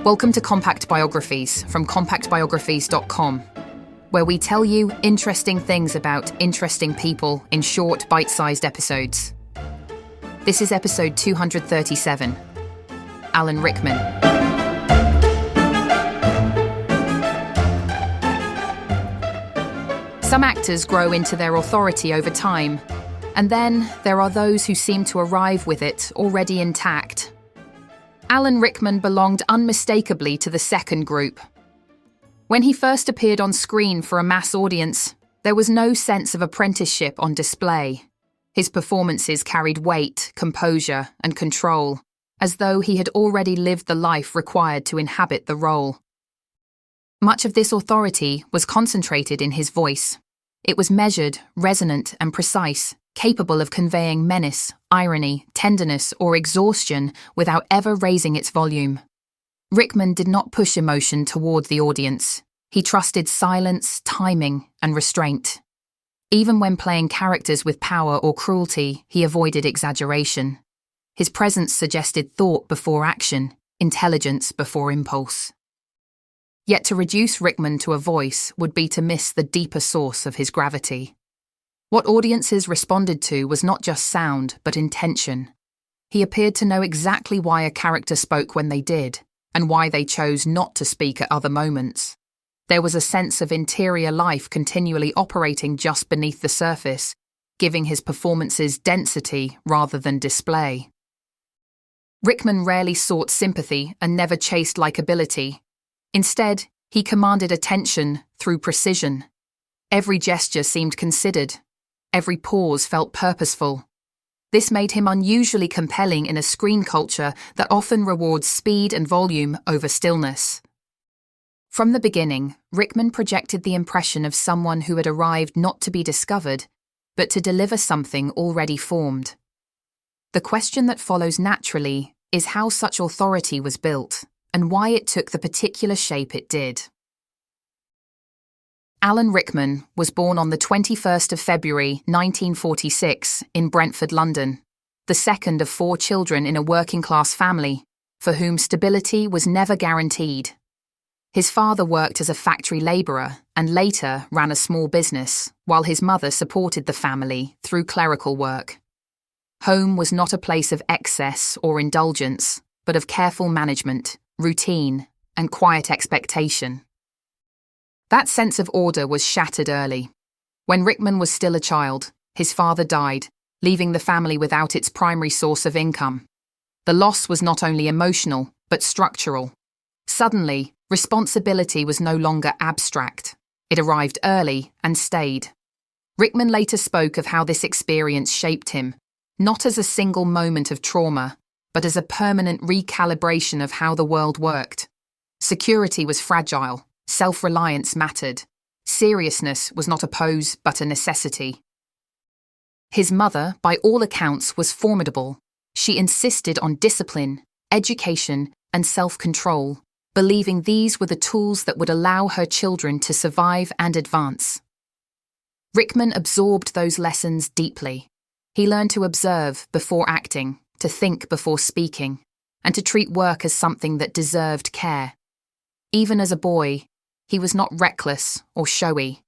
Welcome to Compact Biographies from compactbiographies.com, where we tell you interesting things about interesting people in short, bite-sized episodes. This is episode 237, Alan Rickman. Some actors grow into their authority over time, and then there are those who seem to arrive with it already intact. Alan Rickman belonged unmistakably to the second group. When he first appeared on screen for a mass audience, there was no sense of apprenticeship on display. His performances carried weight, composure, and control, as though he had already lived the life required to inhabit the role. Much of this authority was concentrated in his voice. It was measured, resonant, and precise, capable of conveying menace, irony, tenderness, or exhaustion without ever raising its volume. Rickman did not push emotion toward the audience. He trusted silence, timing, and restraint. Even when playing characters with power or cruelty, he avoided exaggeration. His presence suggested thought before action, intelligence before impulse. Yet to reduce Rickman to a voice would be to miss the deeper source of his gravity. What audiences responded to was not just sound, but intention. He appeared to know exactly why a character spoke when they did, and why they chose not to speak at other moments. There was a sense of interior life continually operating just beneath the surface, giving his performances density rather than display. Rickman rarely sought sympathy and never chased likability. Instead, he commanded attention through precision. Every gesture seemed considered. Every pause felt purposeful. This made him unusually compelling in a screen culture that often rewards speed and volume over stillness. From the beginning, Rickman projected the impression of someone who had arrived not to be discovered, but to deliver something already formed. The question that follows naturally is how such authority was built, and why it took the particular shape it did. Alan Rickman was born on the 21st of February 1946 in Brentford, London, the second of 4 children in a working-class family, for whom stability was never guaranteed. His father worked as a factory labourer and later ran a small business, while his mother supported the family through clerical work. Home was not a place of excess or indulgence, but of careful management, routine, and quiet expectation. That sense of order was shattered early. When Rickman was still a child, his father died, leaving the family without its primary source of income. The loss was not only emotional, but structural. Suddenly, responsibility was no longer abstract. It arrived early and stayed. Rickman later spoke of how this experience shaped him, not as a single moment of trauma, but as a permanent recalibration of how the world worked. Security was fragile. Self-reliance mattered. Seriousness was not a pose, but a necessity. His mother, by all accounts, was formidable. She insisted on discipline, education, and self-control, believing these were the tools that would allow her children to survive and advance. Rickman absorbed those lessons deeply. He learned to observe before acting, to think before speaking, and to treat work as something that deserved care. Even as a boy, he was not reckless or showy.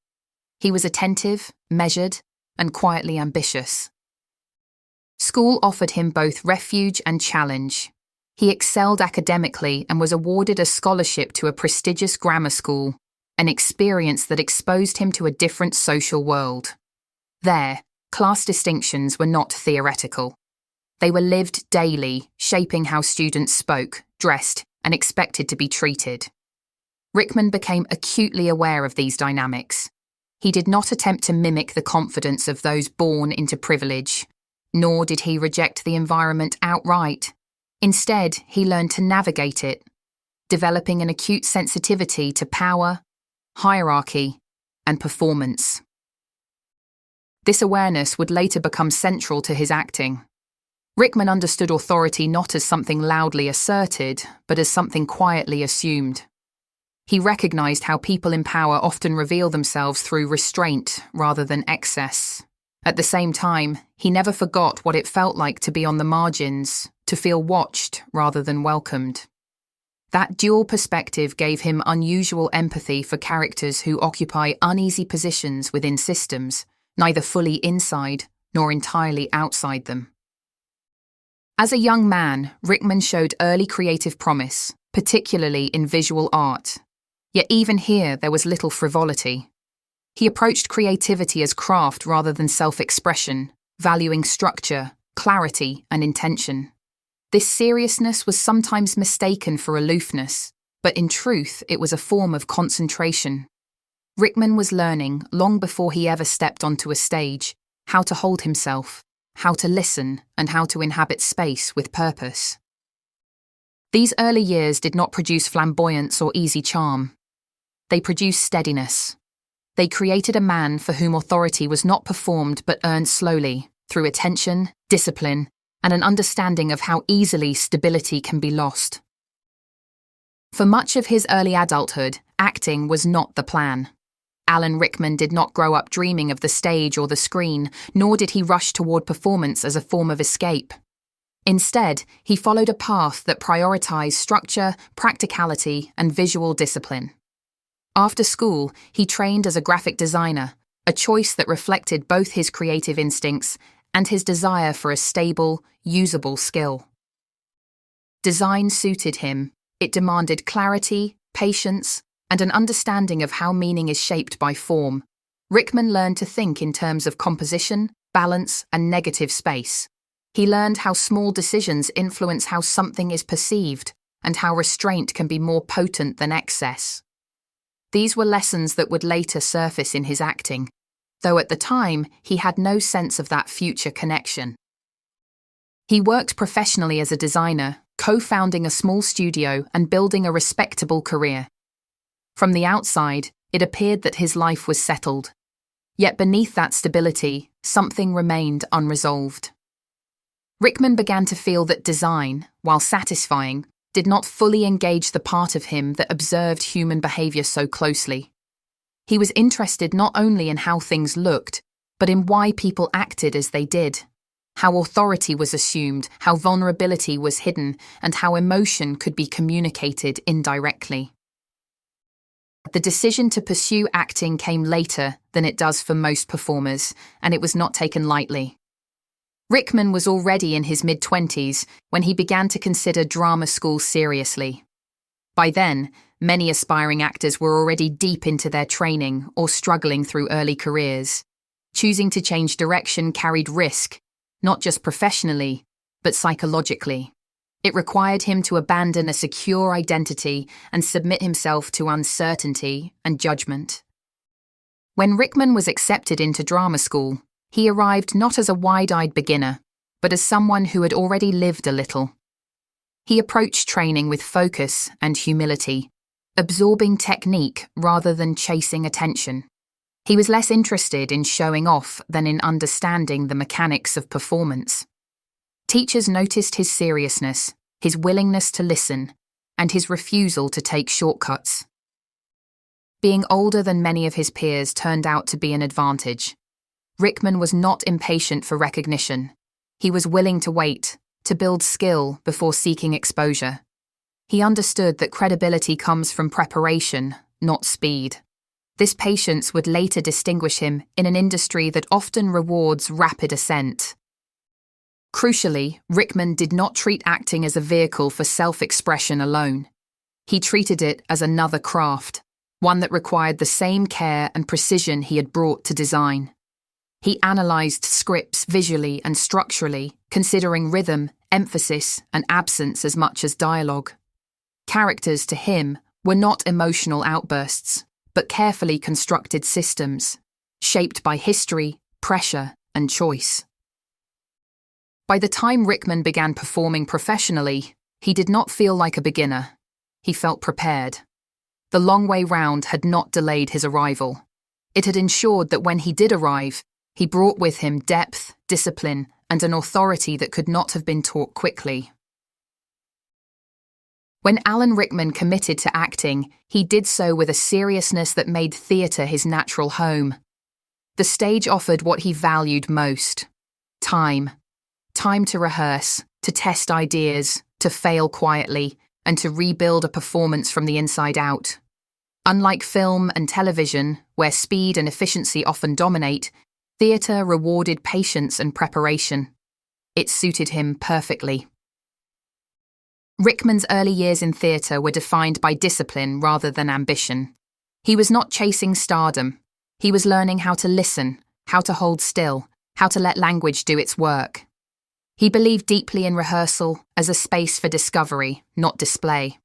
He was attentive, measured, and quietly ambitious. School offered him both refuge and challenge. He excelled academically and was awarded a scholarship to a prestigious grammar school, an experience that exposed him to a different social world. There, class distinctions were not theoretical. They were lived daily, shaping how students spoke, dressed, and expected to be treated. Rickman became acutely aware of these dynamics. He did not attempt to mimic the confidence of those born into privilege, nor did he reject the environment outright. Instead, he learned to navigate it, developing an acute sensitivity to power, hierarchy, and performance. This awareness would later become central to his acting. Rickman understood authority not as something loudly asserted, but as something quietly assumed. He recognized how people in power often reveal themselves through restraint rather than excess. At the same time, he never forgot what it felt like to be on the margins, to feel watched rather than welcomed. That dual perspective gave him unusual empathy for characters who occupy uneasy positions within systems, neither fully inside nor entirely outside them. As a young man, Rickman showed early creative promise, particularly in visual art. Yet even here there was little frivolity. He approached creativity as craft rather than self-expression, valuing structure, clarity, and intention. This seriousness was sometimes mistaken for aloofness, but in truth it was a form of concentration. Rickman was learning, long before he ever stepped onto a stage, how to hold himself, how to listen, and how to inhabit space with purpose. These early years did not produce flamboyance or easy charm. They produced steadiness. They created a man for whom authority was not performed but earned slowly, through attention, discipline, and an understanding of how easily stability can be lost. For much of his early adulthood, acting was not the plan. Alan Rickman did not grow up dreaming of the stage or the screen, nor did he rush toward performance as a form of escape. Instead, he followed a path that prioritized structure, practicality, and visual discipline. After school, he trained as a graphic designer, a choice that reflected both his creative instincts and his desire for a stable, usable skill. Design suited him. It demanded clarity, patience, and an understanding of how meaning is shaped by form. Rickman learned to think in terms of composition, balance, and negative space. He learned how small decisions influence how something is perceived, and how restraint can be more potent than excess. These were lessons that would later surface in his acting, though at the time he had no sense of that future connection. He worked professionally as a designer, co-founding a small studio and building a respectable career. From the outside, it appeared that his life was settled. Yet beneath that stability, something remained unresolved. Rickman began to feel that design, while satisfying, did not fully engage the part of him that observed human behavior so closely. He was interested not only in how things looked, but in why people acted as they did, how authority was assumed, how vulnerability was hidden, and how emotion could be communicated indirectly. The decision to pursue acting came later than it does for most performers, and it was not taken lightly. Rickman was already in his mid-20s when he began to consider drama school seriously. By then, many aspiring actors were already deep into their training or struggling through early careers. Choosing to change direction carried risk, not just professionally, but psychologically. It required him to abandon a secure identity and submit himself to uncertainty and judgment. When Rickman was accepted into drama school, he arrived not as a wide-eyed beginner, but as someone who had already lived a little. He approached training with focus and humility, absorbing technique rather than chasing attention. He was less interested in showing off than in understanding the mechanics of performance. Teachers noticed his seriousness, his willingness to listen, and his refusal to take shortcuts. Being older than many of his peers turned out to be an advantage. Rickman was not impatient for recognition. He was willing to wait, to build skill before seeking exposure. He understood that credibility comes from preparation, not speed. This patience would later distinguish him in an industry that often rewards rapid ascent. Crucially, Rickman did not treat acting as a vehicle for self-expression alone. He treated it as another craft, one that required the same care and precision he had brought to design. He analysed scripts visually and structurally, considering rhythm, emphasis, and absence as much as dialogue. Characters to him were not emotional outbursts, but carefully constructed systems, shaped by history, pressure, and choice. By the time Rickman began performing professionally, he did not feel like a beginner. He felt prepared. The long way round had not delayed his arrival. It had ensured that when he did arrive, he brought with him depth, discipline, and an authority that could not have been taught quickly. When Alan Rickman committed to acting, he did so with a seriousness that made theatre his natural home. The stage offered what he valued most: time. Time to rehearse, to test ideas, to fail quietly, and to rebuild a performance from the inside out. Unlike film and television, where speed and efficiency often dominate, theatre rewarded patience and preparation. It suited him perfectly. Rickman's early years in theatre were defined by discipline rather than ambition. He was not chasing stardom. He was learning how to listen, how to hold still, how to let language do its work. He believed deeply in rehearsal as a space for discovery, not display.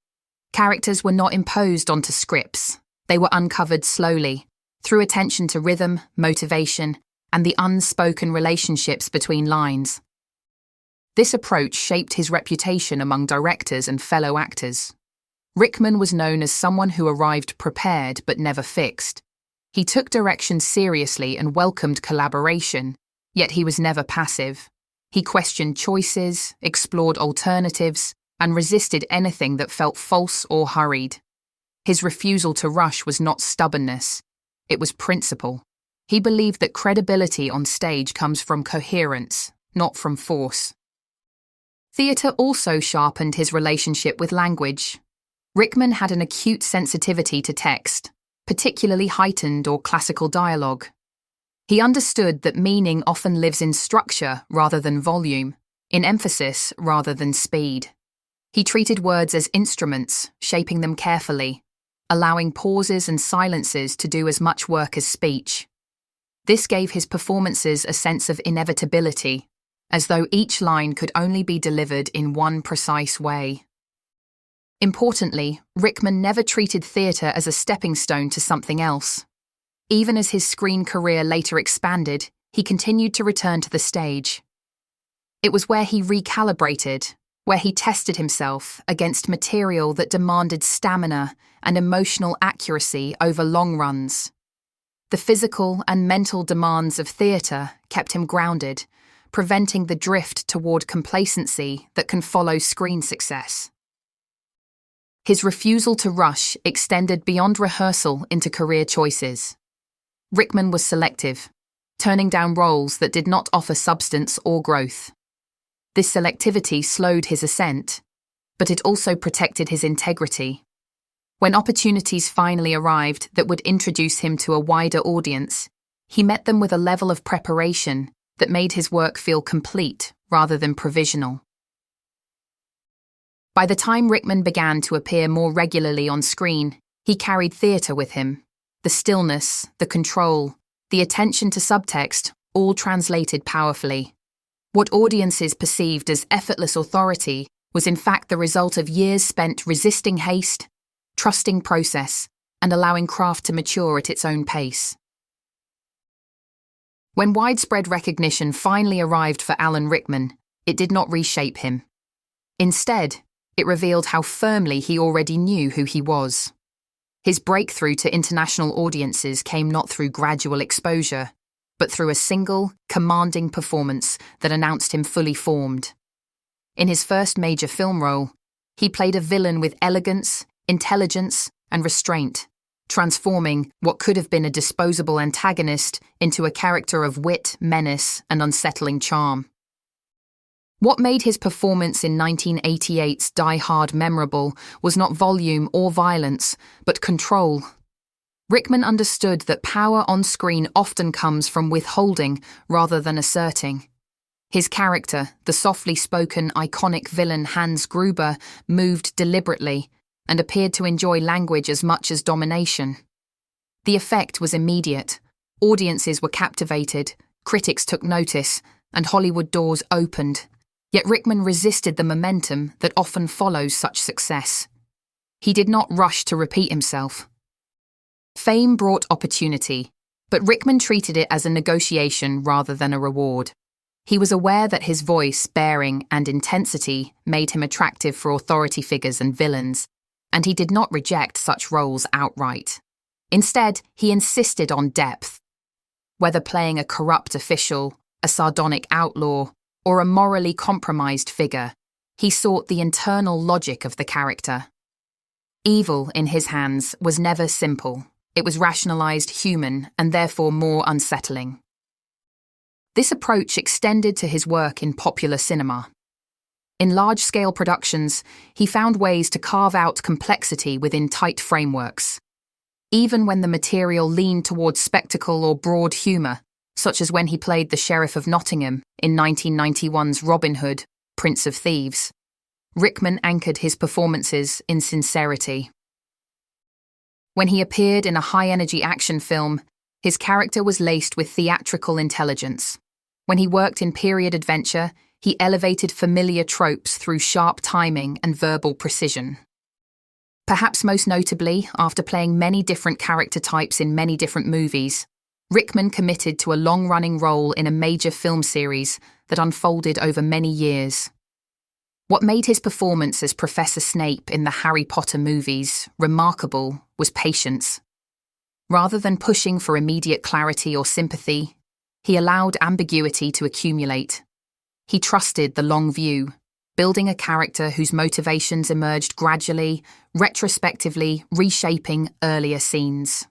Characters were not imposed onto scripts. They were uncovered slowly, through attention to rhythm, motivation, and the unspoken relationships between lines. This approach shaped his reputation among directors and fellow actors. Rickman was known as someone who arrived prepared but never fixed. He took direction seriously and welcomed collaboration, yet he was never passive. He questioned choices, explored alternatives, and resisted anything that felt false or hurried. His refusal to rush was not stubbornness, it was principle. He believed that credibility on stage comes from coherence, not from force. Theatre also sharpened his relationship with language. Rickman had an acute sensitivity to text, particularly heightened or classical dialogue. He understood that meaning often lives in structure rather than volume, in emphasis rather than speed. He treated words as instruments, shaping them carefully, allowing pauses and silences to do as much work as speech. This gave his performances a sense of inevitability, as though each line could only be delivered in one precise way. Importantly, Rickman never treated theatre as a stepping stone to something else. Even as his screen career later expanded, he continued to return to the stage. It was where he recalibrated, where he tested himself against material that demanded stamina and emotional accuracy over long runs. The physical and mental demands of theatre kept him grounded, preventing the drift toward complacency that can follow screen success. His refusal to rush extended beyond rehearsal into career choices. Rickman was selective, turning down roles that did not offer substance or growth. This selectivity slowed his ascent, but it also protected his integrity. When opportunities finally arrived that would introduce him to a wider audience, he met them with a level of preparation that made his work feel complete rather than provisional. By the time Rickman began to appear more regularly on screen, he carried theatre with him. The stillness, the control, the attention to subtext, all translated powerfully. What audiences perceived as effortless authority was in fact the result of years spent resisting haste, trusting process, and allowing craft to mature at its own pace. When widespread recognition finally arrived for Alan Rickman, it did not reshape him. Instead, it revealed how firmly he already knew who he was. His breakthrough to international audiences came not through gradual exposure, but through a single, commanding performance that announced him fully formed. In his first major film role, he played a villain with elegance, intelligence, and restraint, transforming what could have been a disposable antagonist into a character of wit, menace, and unsettling charm. What made his performance in 1988's Die Hard memorable was not volume or violence, but control. Rickman understood that power on screen often comes from withholding rather than asserting. His character, the softly spoken, iconic villain Hans Gruber, moved deliberately and appeared to enjoy language as much as domination. The effect was immediate. Audiences were captivated, critics took notice, and Hollywood doors opened. Yet Rickman resisted the momentum that often follows such success. He did not rush to repeat himself. Fame brought opportunity, but Rickman treated it as a negotiation rather than a reward. He was aware that his voice, bearing, and intensity made him attractive for authority figures and villains, and he did not reject such roles outright. Instead, he insisted on depth. Whether playing a corrupt official, a sardonic outlaw, or a morally compromised figure, he sought the internal logic of the character. Evil, in his hands, was never simple. It was rationalized, human, and therefore more unsettling. This approach extended to his work in popular cinema. In large-scale productions, he found ways to carve out complexity within tight frameworks. Even when the material leaned towards spectacle or broad humour, such as when he played the Sheriff of Nottingham in 1991's Robin Hood, Prince of Thieves, Rickman anchored his performances in sincerity. When he appeared in a high-energy action film, his character was laced with theatrical intelligence. When he worked in period adventure, he elevated familiar tropes through sharp timing and verbal precision. Perhaps most notably, after playing many different character types in many different movies, Rickman committed to a long-running role in a major film series that unfolded over many years. What made his performance as Professor Snape in the Harry Potter movies remarkable was patience. Rather than pushing for immediate clarity or sympathy, he allowed ambiguity to accumulate. He trusted the long view, building a character whose motivations emerged gradually, retrospectively reshaping earlier scenes.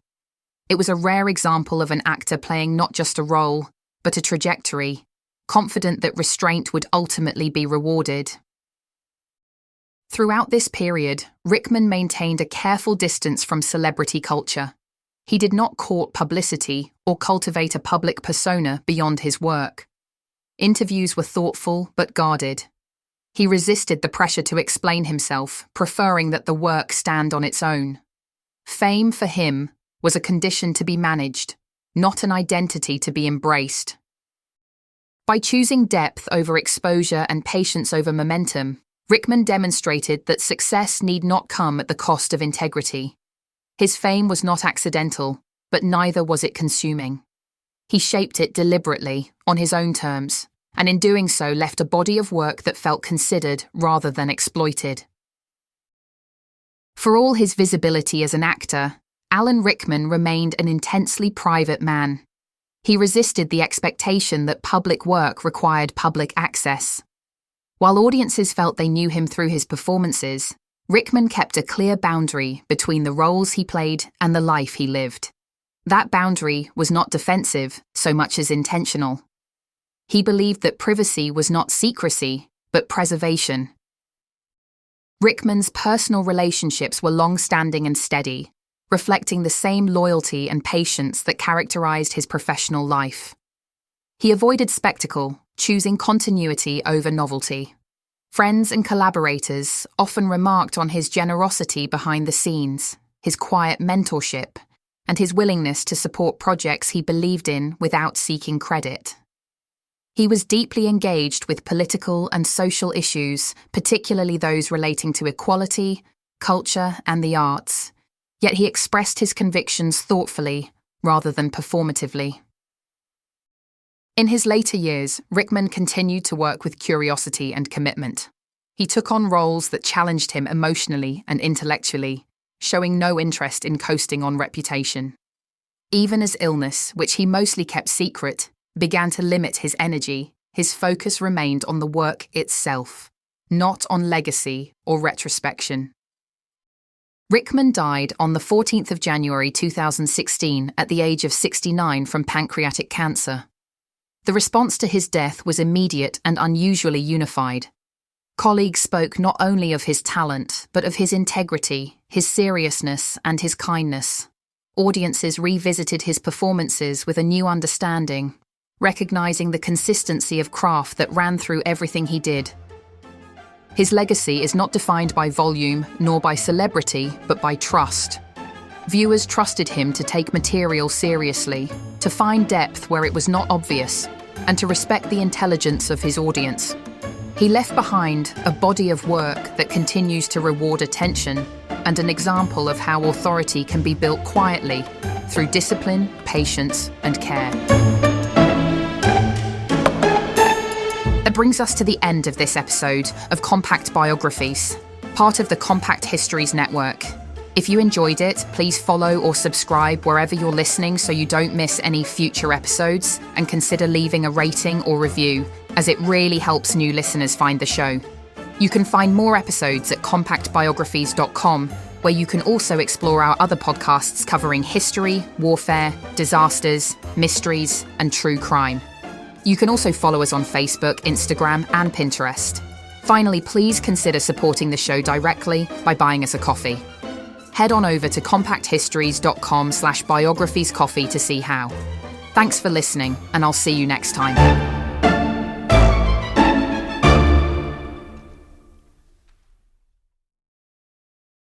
It was a rare example of an actor playing not just a role, but a trajectory, confident that restraint would ultimately be rewarded. Throughout this period, Rickman maintained a careful distance from celebrity culture. He did not court publicity or cultivate a public persona beyond his work. Interviews were thoughtful but guarded. He resisted the pressure to explain himself, preferring that the work stand on its own. Fame, for him, was a condition to be managed, not an identity to be embraced. By choosing depth over exposure and patience over momentum, Rickman demonstrated that success need not come at the cost of integrity. His fame was not accidental, but neither was it consuming. He shaped it deliberately, on his own terms, and in doing so left a body of work that felt considered rather than exploited. For all his visibility as an actor, Alan Rickman remained an intensely private man. He resisted the expectation that public work required public access. While audiences felt they knew him through his performances, Rickman kept a clear boundary between the roles he played and the life he lived. That boundary was not defensive so much as intentional. He believed that privacy was not secrecy, but preservation. Rickman's personal relationships were long-standing and steady, reflecting the same loyalty and patience that characterized his professional life. He avoided spectacle, choosing continuity over novelty. Friends and collaborators often remarked on his generosity behind the scenes, his quiet mentorship, and his willingness to support projects he believed in without seeking credit. He was deeply engaged with political and social issues, particularly those relating to equality, culture, and the arts, yet he expressed his convictions thoughtfully rather than performatively. In his later years, Rickman continued to work with curiosity and commitment. He took on roles that challenged him emotionally and intellectually, showing no interest in coasting on reputation. Even as illness, which he mostly kept secret, began to limit his energy, his focus remained on the work itself, not on legacy or retrospection. Rickman died on the 14th of January 2016 at the age of 69 from pancreatic cancer. The response to his death was immediate and unusually unified. Colleagues spoke not only of his talent, but of his integrity, his seriousness, and his kindness. Audiences revisited his performances with a new understanding, recognizing the consistency of craft that ran through everything he did. His legacy is not defined by volume nor by celebrity, but by trust. Viewers trusted him to take material seriously, to find depth where it was not obvious, and to respect the intelligence of his audience. He left behind a body of work that continues to reward attention and an example of how authority can be built quietly through discipline, patience, and care. That brings us to the end of this episode of Compact Biographies, part of the Compact Histories Network. If you enjoyed it, please follow or subscribe wherever you're listening so you don't miss any future episodes, and consider leaving a rating or review, as it really helps new listeners find the show. You can find more episodes at compactbiographies.com, where you can also explore our other podcasts covering history, warfare, disasters, mysteries, and true crime. You can also follow us on Facebook, Instagram, and Pinterest. Finally, please consider supporting the show directly by buying us a coffee. Head on over to compacthistories.com/biographiescoffee to see how. Thanks for listening, and I'll see you next time.